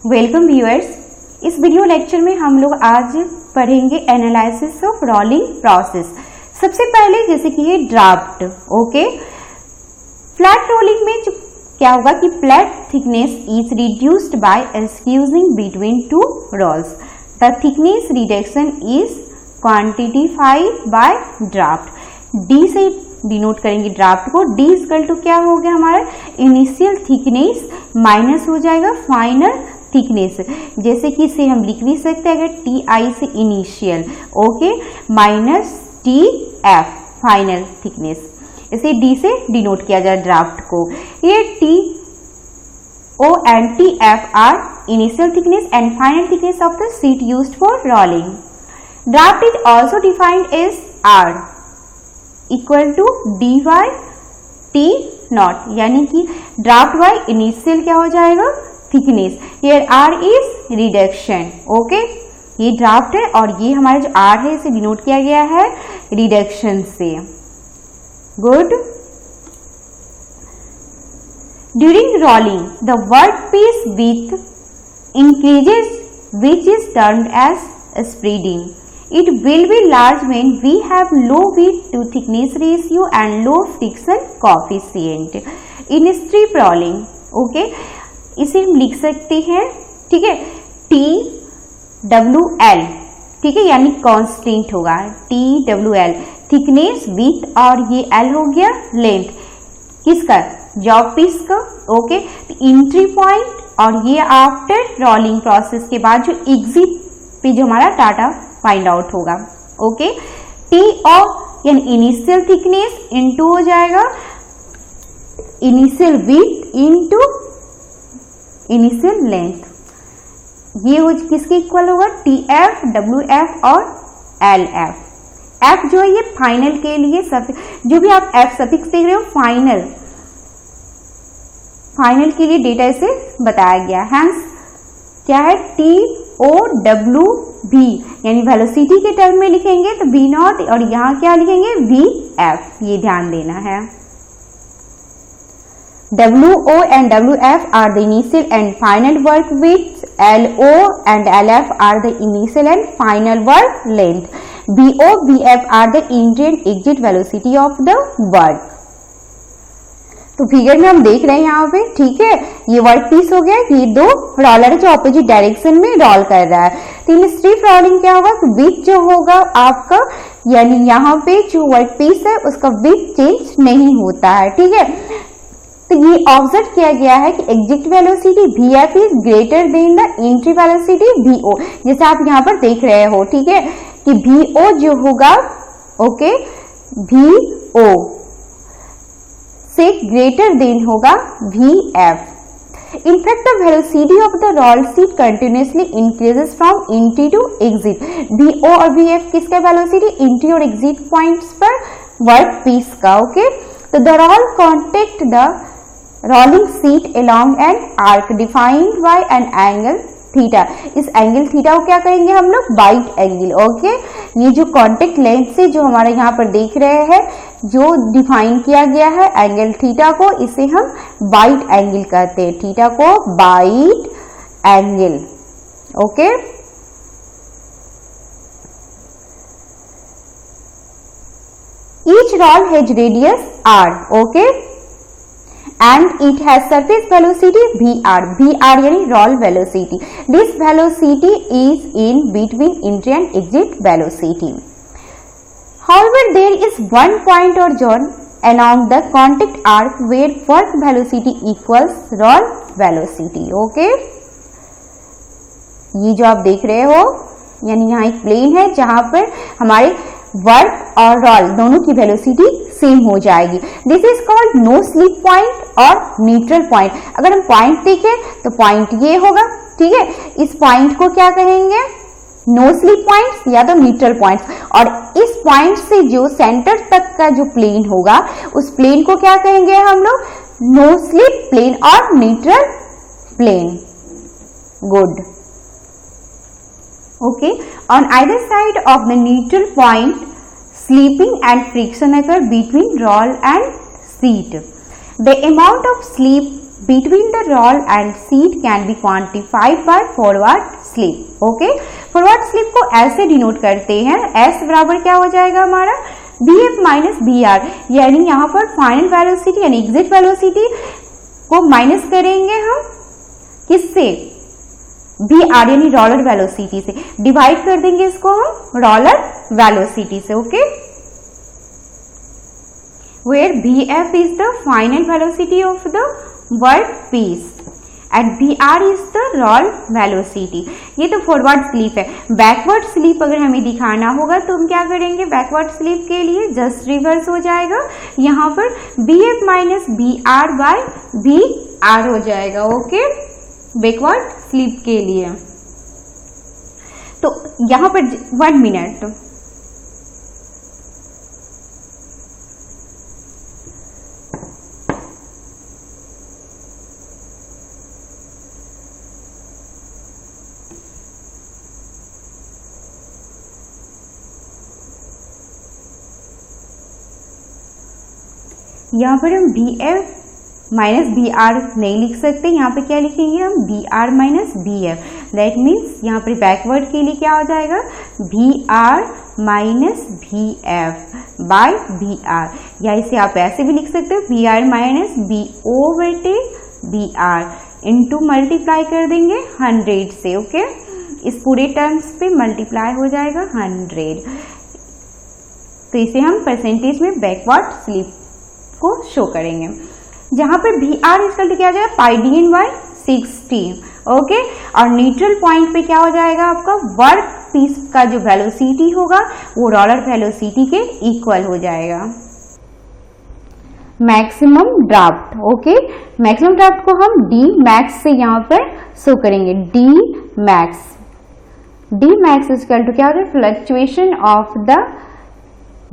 Welcome viewers. इस video lecture में हम लोग आज पढ़ेंगे एनालिसिस ऑफ रोलिंग प्रोसेस। सबसे पहले जैसे कि ये ड्राफ्ट, ओके। फ्लैट रोलिंग में क्या होगा कि flat thickness is reduced by squeezing between two rolls. The thickness reduction is quantified by draft. D से डिनोट करेंगे ड्राफ्ट को। डी इक्वल टू क्या हो गया हमारा इनिशियल थिकनेस माइनस हो जाएगा फाइनल थिकनेस। जैसे कि इसे हम लिख भी सकते हैं अगर टी आई से initial, okay, minus T F final thickness. इसे डी से डिनोट किया जाए ड्राफ्ट को। ये T O and T F are initial thickness and final thickness of the sheet used for rolling. Draft is also defined as R equal to D Y T naught, यानी कि draft Y initial क्या हो जाएगा thickness, here R is reduction, okay. ये draft है और ये हमारा जो आर है इसे डिनोट किया गया है रिडक्शन से। Good. During rolling the workpiece with increases which is termed as spreading. It will be large when we have low width to thickness ratio and low friction coefficient. In strip rolling, okay, इसे हम लिख सकते हैं, ठीक है, T W L, ठीक है, यानी कांस्टेंट होगा T W L thickness with और ये L हो गया लेंथ किसका, जॉब पीस का, ओके। एंट्री पॉइंट और ये आफ्टर रोलिंग प्रोसेस के बाद जो एग्जिट पे जो हमारा डाटा फाइंड आउट होगा, ओके। टी ओ यानी इनिशियल थिकनेस इनटू हो जाएगा initial width into initial length. ये हो किसके इक्वल होगा, टी एफ डब्ल्यू एफ और एल एफ। एफ जो है ये फाइनल के लिए जो भी आप एफ सफिक्स देख रहे हो फाइनल के लिए डेटा इसे बताया गया। हैंस क्या है टी ओ डब्ल्यू भी, यानी वेलोसिटी के टर्म में लिखेंगे तो बी नॉट और यहाँ क्या लिखेंगे वी एफ, ये ध्यान देना है। W O and W F are the initial and final work width, L O and L F are the initial and final work length, B O B F are the entry and exit velocity of the work. तो figure में हम देख रहे हैं यहाँ पे, ठीक है, ये वर्क पीस हो गया, ये दो रोलर जो ऑपोजिट डायरेक्शन में रोल कर रहा है। तो इन स्ट्रिप रोलिंग क्या होगा, विड्थ जो होगा आपका, यानी यहाँ पे जो वर्क पीस है उसका विड्थ चेंज नहीं होता है, ठीक है। तो ये ऑब्जर्व किया गया है कि exit velocity V F is greater than the entry velocity V O, जैसे आप यहाँ पर देख रहे हो, ठीक है, कि वी ओ जो होगा, ओके, वी ओ से ग्रेटर देन होगा V F. In fact, the velocity of the roll sheet continuously increases from entry to exit. VO और VF किसका velocity? Entry और exit points पर work piece का, okay? तो the roll contact the rolling sheet along an arc defined by an angle theta. इस angle theta को क्या करेंगे हम लोग, बाइट एंगल, ओके। ये जो कॉन्टेक्ट लेंथ से जो हमारे यहाँ पर देख रहे हैं जो डिफाइन किया गया है एंगल थीटा को, इसे हम बाइट एंगल कहते हैं, थीटा को bite angle, okay. Each roll has radius R, okay, and it has surface velocity VR. VR यानी roll velocity. This velocity is in between entry and exit velocity. However, there is one point or zone along the contact arc where work velocity equals roll velocity. Okay? ये जो आप देख रहे हो, यानी यहाँ एक प्लेन है जहां पर हमारे वर्क और रोल दोनों की वेलोसिटी सेम हो जाएगी। This is called no slip point और न्यूट्रल पॉइंट। अगर हम पॉइंट देखें तो पॉइंट ये होगा, ठीक है, इस पॉइंट को क्या कहेंगे, नो स्लिप पॉइंट्स या तो न्यूट्रल पॉइंट्स। और इस पॉइंट से जो सेंटर तक का जो प्लेन होगा उस प्लेन को क्या कहेंगे हम लोग, नो स्लिप प्लेन और neutral plane. Good, okay. On either side of the neutral point, slipping and friction occur between roll and sheet. The amount of slip between the roll and seat can be quantified by forward slip। Okay, forward slip को ऐसे denote करते हैं, S बराबर क्या हो जाएगा हमारा BF minus BR, यानी यहाँ पर फाइनल वेलोसिटी यानी एग्जिट वेलोसिटी को माइनस करेंगे हम किससे, BR यानी रोलर वेलोसिटी से, डिवाइड कर देंगे इसको हम रोलर वेलोसिटी से। Okay, where BF is the final velocity of the work piece and BR is the roll velocity। ये तो फॉरवर्ड स्लिप है। बैकवर्ड स्लिप अगर हमें दिखाना होगा तो हम क्या करेंगे, बैकवर्ड स्लिप के लिए जस्ट रिवर्स हो जाएगा, यहाँ पर BF minus BR by BR हो जाएगा। ओके, बैकवर्ड स्लिप के लिए तो यहाँ पर 1 मिनट, यहाँ पर हम BF माइनस BR नहीं लिख सकते, यहाँ पे क्या लिखेंगे हम BR minus BF, that means यहाँ पर बैकवर्ड के लिए क्या हो जाएगा BR minus BF by BR, या इसे आप ऐसे भी लिख सकते हो BR माइनस BO बटे BR इंटू मल्टीप्लाई कर देंगे 100 से। ओके, इस पूरे टर्म्स पे मल्टीप्लाई हो जाएगा 100, तो इसे हम परसेंटेज में बैकवर्ड स्लिप को शो करेंगे, जहां पर BR इक्वल टू क्या हो जाएगा पाई DN बाय 60। ओके, और न्यूट्रल पॉइंट पे क्या हो जाएगा आपका वर्क पीस का जो वेलोसिटी होगा वो रोलर वेलोसिटी के इक्वल हो जाएगा। Maximum draft, okay, maximum draft को हम D मैक्स से यहाँ पर शो करेंगे, D मैक्स इक्वल टू क्या होता है fluctuation of the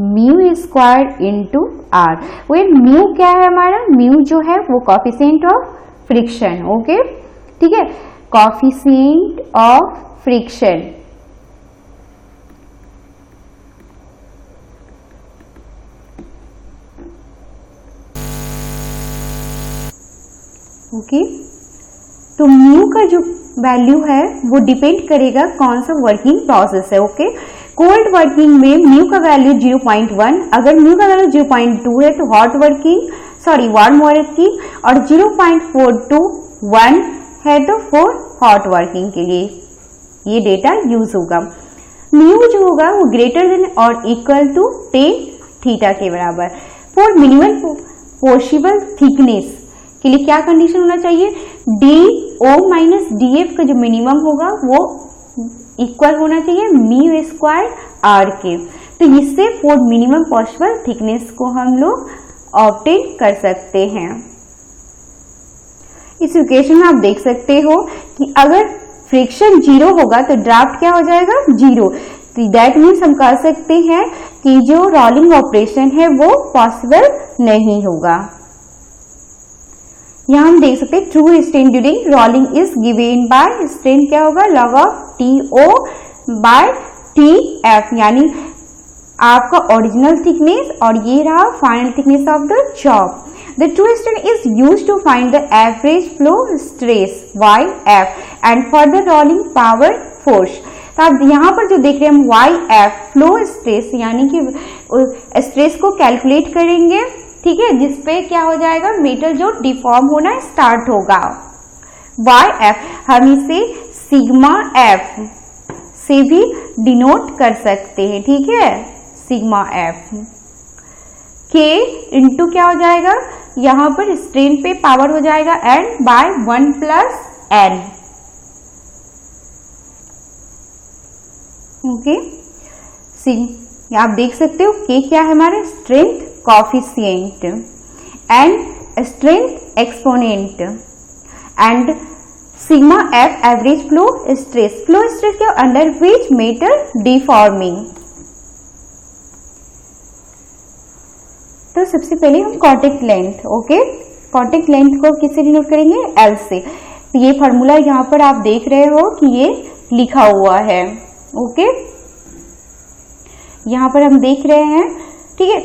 mu square into R, well mu क्या है हमारा, म्यू जो है वो कॉफिशिएंट ऑफ फ्रिक्शन। ओके, ठीक है, कॉफिशिएंट ऑफ फ्रिक्शन, ओके, तो म्यू का जो वैल्यू है वो डिपेंड करेगा कौन सा वर्किंग प्रोसेस है। ओके, कोल्ड वर्किंग में म्यू का वैल्यू 0.1, अगर म्यू का वैल्यू 0.2 है तो वार्म वर्किंग, और 0.421 है तो फॉर हॉट वर्किंग के लिए ये डेटा यूज होगा। म्यू जो होगा वो ग्रेटर देन और इक्वल टू 10 थीटा के बराबर। फॉर मिनिमम पॉसिबल थिकनेस के लिए क्या कंडीशन होना चाहिए, DO माइनस DF का जो मिनिमम होगा वो इक्वल होना चाहिए म्यू स्क्वायर आर के, तो इससे फॉर मिनिमम पॉसिबल थिकनेस को हम लोग ऑब्टेन कर सकते हैं। इस इक्वेशन में आप देख सकते हो कि अगर फ्रिक्शन 0 होगा तो ड्राफ्ट क्या हो जाएगा 0, तो दैट मीन्स हम कह सकते हैं कि जो रोलिंग ऑपरेशन है वो पॉसिबल नहीं होगा। यहाँ हम देख सकते हैं true strain during rolling is given by strain क्या होगा log of TO by TF, यानी आपका ओरिजिनल थिकनेस और ये रहा final thickness of the chop. The true strain is used to find the average flow stress YF and for the rolling power force. तो आप यहाँ पर जो देख रहे हैं हम YF फ्लो स्ट्रेस यानी कि स्ट्रेस को कैलकुलेट करेंगे, ठीक है, जिसपे क्या हो जाएगा मेटल जो डिफॉर्म होना स्टार्ट होगा। YF हम इसे सिग्मा F से भी डिनोट कर सकते हैं, ठीक है, सिग्मा F। K इंटू क्या हो जाएगा यहाँ पर स्ट्रेन पे पावर हो जाएगा N by 1 plus N। Okay, आप देख सकते हो K क्या है हमारा strength coefficient and strength exponent and sigma F average flow stress के अंडर विच मेटल डिफॉर्मिंग। तो सबसे पहले हम contact length, okay, contact length को किससे डिनोट करेंगे L से। तो ये फॉर्मूला यहाँ पर आप देख रहे हो कि ये लिखा हुआ है। ओके, यहाँ पर हम देख रहे हैं, ठीक है,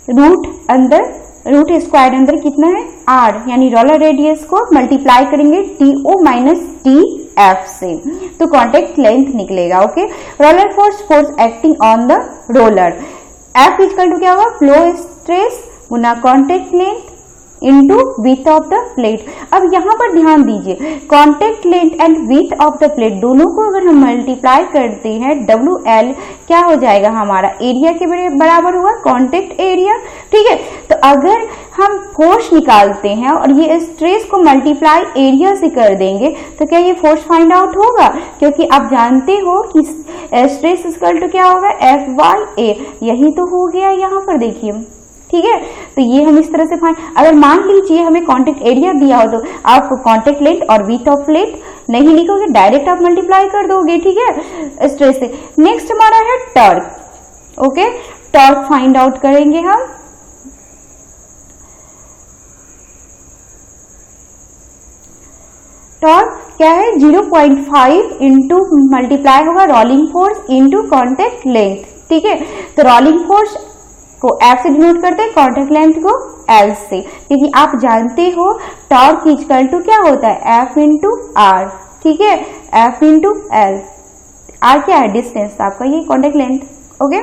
रूट स्क्वायर अंदर कितना है आर यानी रोलर रेडियस को मल्टीप्लाई करेंगे टीओ माइनस टी एफ से, तो कॉन्टेक्ट लेंथ निकलेगा। Okay, roller force acting on the roller, F equal to क्या होगा, फ्लो स्ट्रेस गुना contact length into width of the plate. अब यहाँ पर ध्यान दीजिए, contact length and width of the plate दोनों को अगर हम मल्टीप्लाई करते हैं, WL क्या हो जाएगा, हमारा एरिया के बराबर हुआ, कॉन्टेक्ट एरिया। ठीक है, तो अगर हम फोर्स निकालते हैं और ये स्ट्रेस को मल्टीप्लाई एरिया से कर देंगे तो क्या ये फोर्स फाइंड आउट होगा, क्योंकि आप जानते हो कि स्ट्रेस इक्वल टू क्या होगा, FY A। यही तो हो गया यहाँ पर, देखिए। ठीक है, तो ये हम इस तरह से फाइंड, अगर मान लीजिए हमें कॉन्टेक्ट एरिया दिया हो तो आप कॉन्टेक्ट लेंथ और विड्थ ऑफ प्लेट नहीं लिखोगे, डायरेक्ट आप मल्टीप्लाई कर दोगे। ठीक है, स्ट्रेस से। नेक्स्ट हमारा है torque. Okay, torque find out करेंगे हम। टॉर्क क्या है, 0.5 इंटू मल्टीप्लाई होगा rolling force into contact length. ठीक है, तो रोलिंग फोर्स को F से डिनोट करते हैं, कॉन्टेक्ट लेंथ को L से, क्योंकि आप जानते हो टॉर्क इक्वल टू क्या होता है, F इंटू आर। ठीक है, F इंटू L, आर क्या है, डिस्टेंस आपका, ये contact length. Okay,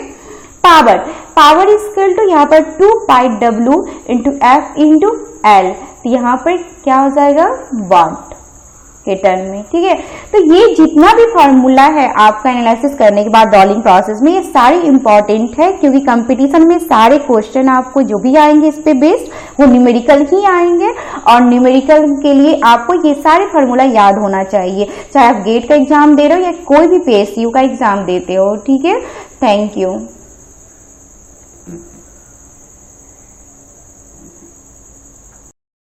power equal to यहाँ पर 2 pi W into F into L, तो यहाँ पर क्या हो जाएगा, वाट के टर्म में। ठीक है, तो ये जितना भी फॉर्मूला है आपका एनालिसिस करने के बाद रोलिंग प्रोसेस में, ये सारे इंपॉर्टेंट है, क्योंकि कंपटीशन में सारे क्वेश्चन आपको जो भी आएंगे इस पे बेस्ड वो न्यूमेरिकल ही आएंगे, और न्यूमेरिकल के लिए आपको ये सारे फॉर्मूला याद होना चाहिए, चाहे आप गेट का एग्जाम दे रहे हो या कोई भी PSU का एग्जाम देते हो। ठीक है, थैंक यू।